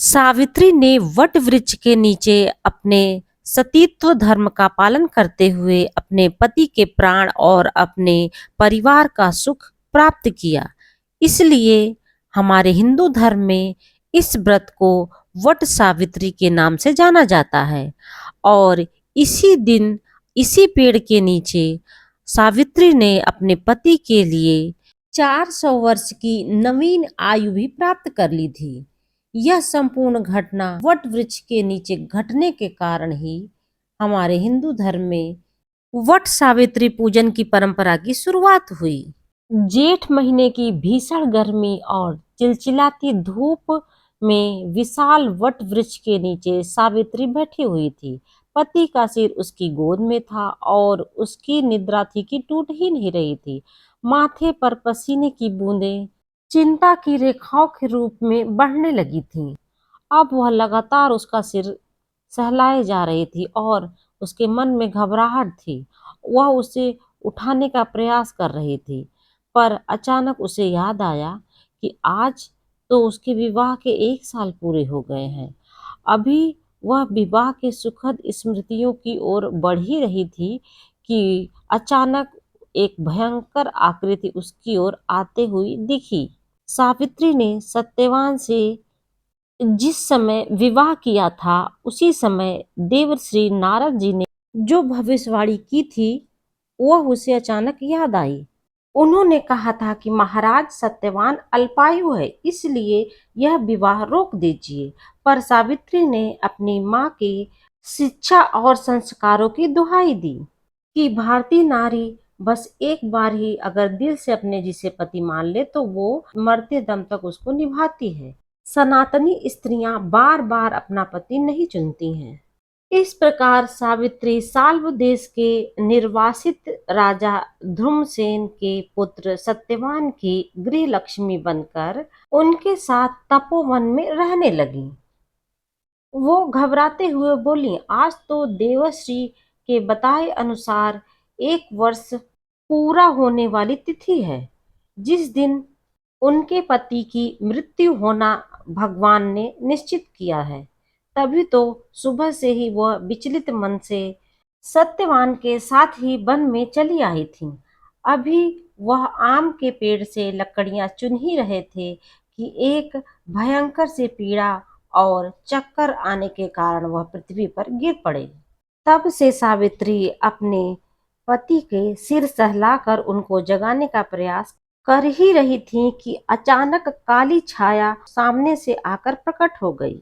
सावित्री ने वट वृक्ष के नीचे अपने सतीत्व धर्म का पालन करते हुए अपने पति के प्राण और अपने परिवार का सुख प्राप्त किया। इसलिए हमारे हिंदू धर्म में इस व्रत को वट सावित्री के नाम से जाना जाता है और इसी दिन इसी पेड़ के नीचे सावित्री ने अपने पति के लिए 400 वर्ष की नवीन आयु भी प्राप्त कर ली थी। यह संपूर्ण घटना वट वृक्ष के नीचे घटने के कारण ही हमारे हिंदू धर्म में वट सावित्री पूजन की परंपरा की शुरुआत हुई। जेठ महीने की भीषण गर्मी और चिलचिलाती धूप में विशाल वट वृक्ष के नीचे सावित्री बैठी हुई थी। पति का सिर उसकी गोद में था और उसकी निद्रा थी कि टूट ही नहीं रही थी। माथे पर पसीने की बूंदें चिंता की रेखाओं के रूप में बढ़ने लगी थीं। अब वह लगातार उसका सिर सहलाए जा रही थी और उसके मन में घबराहट थी। वह उसे उठाने का प्रयास कर रही थी, पर अचानक उसे याद आया कि आज तो उसके विवाह के 1 साल पूरे हो गए हैं। अभी वह विवाह के सुखद स्मृतियों की ओर बढ़ ही रही थी कि अचानक एक भयंकर आकृति उसकी ओर आते हुई दिखी। सावित्री ने सत्यवान से जिस समय विवाह किया था, उसी समय देवर्षि नारद जी ने जो भविष्यवाणी की थी, वह उसे अचानक याद आई। उन्होंने कहा था कि महाराज सत्यवान अल्पायु है, इसलिए यह विवाह रोक दीजिए। पर सावित्री ने अपनी माँ की शिक्षा और संस्कारों की दुहाई दी कि भारतीय नारी बस एक बार ही अगर दिल से अपने जिसे पति मान ले तो वो मरते दम तक उसको निभाती है। सनातनी स्त्रियां बार बार अपना पति नहीं चुनती हैं। इस प्रकार सावित्री साल्व देश के निर्वासित राजा ध्रुमसेन के पुत्र सत्यवान की गृह लक्ष्मी बनकर उनके साथ तपोवन में रहने लगी। वो घबराते हुए बोली, आज तो देवर्षि के बताए अनुसार 1 वर्ष पूरा होने वाली तिथि है, जिस दिन उनके पति की मृत्यु होना भगवान ने निश्चित किया है। तभी तो सुबह से ही वह विचलित मन से सत्यवान के साथ ही वन में चली आई थी। अभी वह आम के पेड़ से लकड़ियां चुन ही रहे थे कि एक भयंकर से पीड़ा और चक्कर आने के कारण वह पृथ्वी पर गिर पड़े। तब से सावित्री अपने पति के सिर सहलाकर उनको जगाने का प्रयास कर ही रही थी कि अचानक काली छाया सामने से आकर प्रकट हो गई।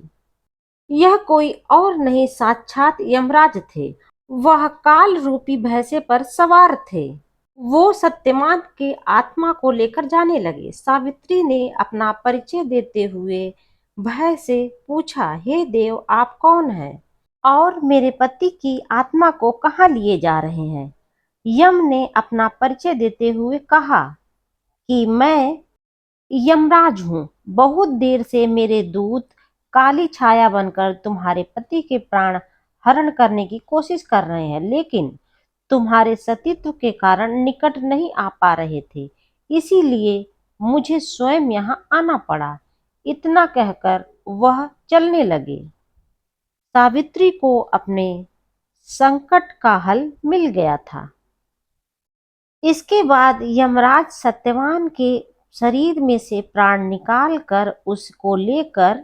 यह कोई और नहीं, साक्षात यमराज थे। वह काल रूपी भैंसे पर सवार थे। वो सत्यवान के आत्मा को लेकर जाने लगे। सावित्री ने अपना परिचय देते हुए भय से पूछा, हे देव, आप कौन हैं और मेरे पति की आत्मा को कहाँ लिए जा रहे हैं? यम ने अपना परिचय देते हुए कहा कि मैं यमराज हूँ। बहुत देर से मेरे दूत काली छाया बनकर तुम्हारे पति के प्राण हरण करने की कोशिश कर रहे हैं, लेकिन तुम्हारे सतीत्व के कारण निकट नहीं आ पा रहे थे, इसीलिए मुझे स्वयं यहाँ आना पड़ा। इतना कहकर वह चलने लगे। सावित्री को अपने संकट का हल मिल गया था। इसके बाद यमराज सत्यवान के शरीर में से प्राण निकालकर उसको लेकर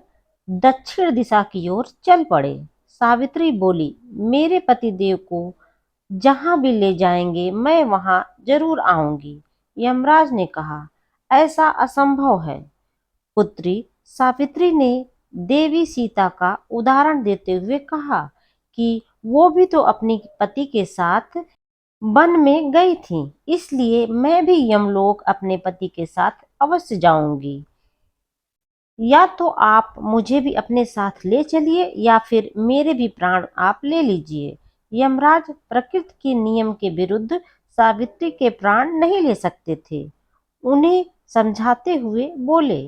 दक्षिण दिशा की ओर चल पड़े। सावित्री बोली, मेरे पतिदेव को जहां भी ले जाएंगे मैं वहां जरूर आऊंगी। यमराज ने कहा, ऐसा असंभव है पुत्री। सावित्री ने देवी सीता का उदाहरण देते हुए कहा कि वो भी तो अपने पति के साथ वन में गई थी, इसलिए मैं भी यमलोक अपने पति के साथ अवश्य जाऊंगी। या तो आप मुझे भी अपने साथ ले चलिए या फिर मेरे भी प्राण आप ले लीजिए। यमराज प्रकृति के नियम के विरुद्ध सावित्री के प्राण नहीं ले सकते थे। उन्हें समझाते हुए बोले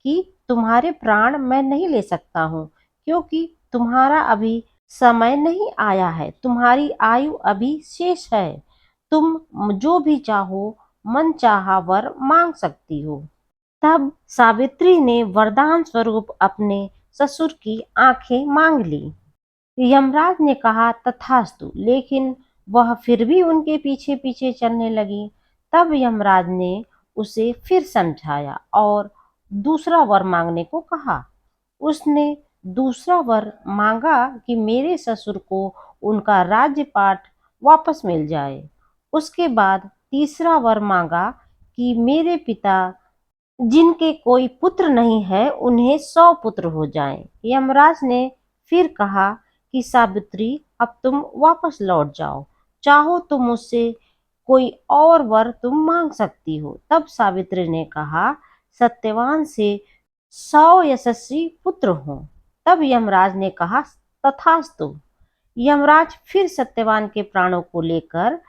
कि तुम्हारे प्राण मैं नहीं ले सकता हूँ, क्योंकि तुम्हारा अभी समय नहीं आया है, तुम्हारी आयु अभी शेष है। तुम जो भी चाहो मन चाहा वर मांग सकती हो। तब सावित्री ने वरदान स्वरूप अपने ससुर की आंखें मांग ली। यमराज ने कहा तथास्तु, लेकिन वह फिर भी उनके पीछे पीछे चलने लगी। तब यमराज ने उसे फिर समझाया और दूसरा वर मांगने को कहा। उसने दूसरा वर मांगा कि मेरे ससुर को उनका राज्यपाट वापस मिल जाए। उसके बाद तीसरा वर मांगा कि मेरे पिता जिनके कोई पुत्र नहीं है उन्हें 100 पुत्र हो जाएं। यमराज ने फिर कहा कि सावित्री, अब तुम वापस लौट जाओ, चाहो तो मुझसे कोई और वर तुम मांग सकती हो। तब सावित्री ने कहा, सत्यवान से 100 यशस्वी पुत्र हों। तब यमराज ने कहा तथास्तु। यमराज फिर सत्यवान के प्राणों को लेकर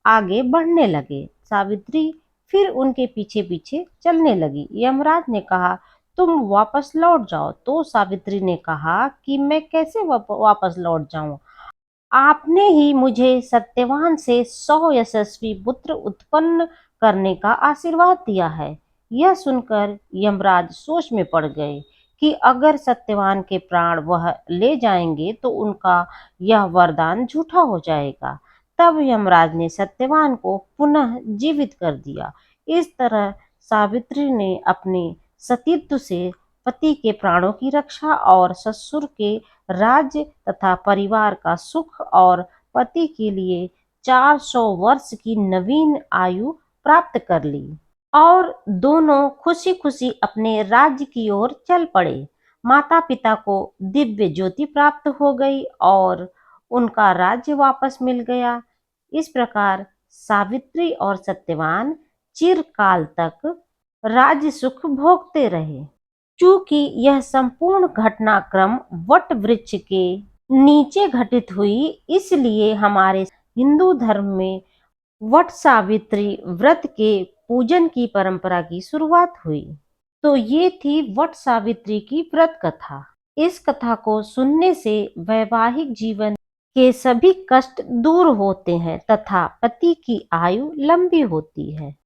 आगे बढ़ने लगे। सावित्री फिर उनके पीछे पीछे चलने लगी। यमराज ने कहा तुम वापस लौट जाओ। तो सावित्री ने कहा कि मैं कैसे वापस लौट जाऊं? आपने ही मुझे सत्यवान से 100 यशस्वी पुत्र उत्पन्न करने का आशीर्वाद दिया है। यह सुनकर यमराज सोच में पड़ गए कि अगर सत्यवान के प्राण वह ले जाएंगे तो उनका यह वरदान झूठा हो जाएगा। तब यमराज ने सत्यवान को पुनः जीवित कर दिया। इस तरह सावित्री ने अपने सतीत्व से पति के प्राणों की रक्षा और ससुर के राज्य तथा परिवार का सुख और पति के लिए 400 वर्ष की नवीन आयु प्राप्त कर ली और दोनों खुशी खुशी अपने राज्य की ओर चल पड़े। माता पिता को दिव्य ज्योति प्राप्त हो गई और उनका राज्य वापस मिल गया। इस प्रकार सावित्री और सत्यवान चिरकाल तक राज्य सुख भोगते रहे। चूंकि यह संपूर्ण घटनाक्रम वट वृक्ष के नीचे घटित हुई, इसलिए हमारे हिंदू धर्म में वट सावित्री व्रत के पूजन की परंपरा की शुरुआत हुई। तो ये थी वट सावित्री की व्रत कथा। इस कथा को सुनने से वैवाहिक जीवन के सभी कष्ट दूर होते हैं तथा पति की आयु लंबी होती है।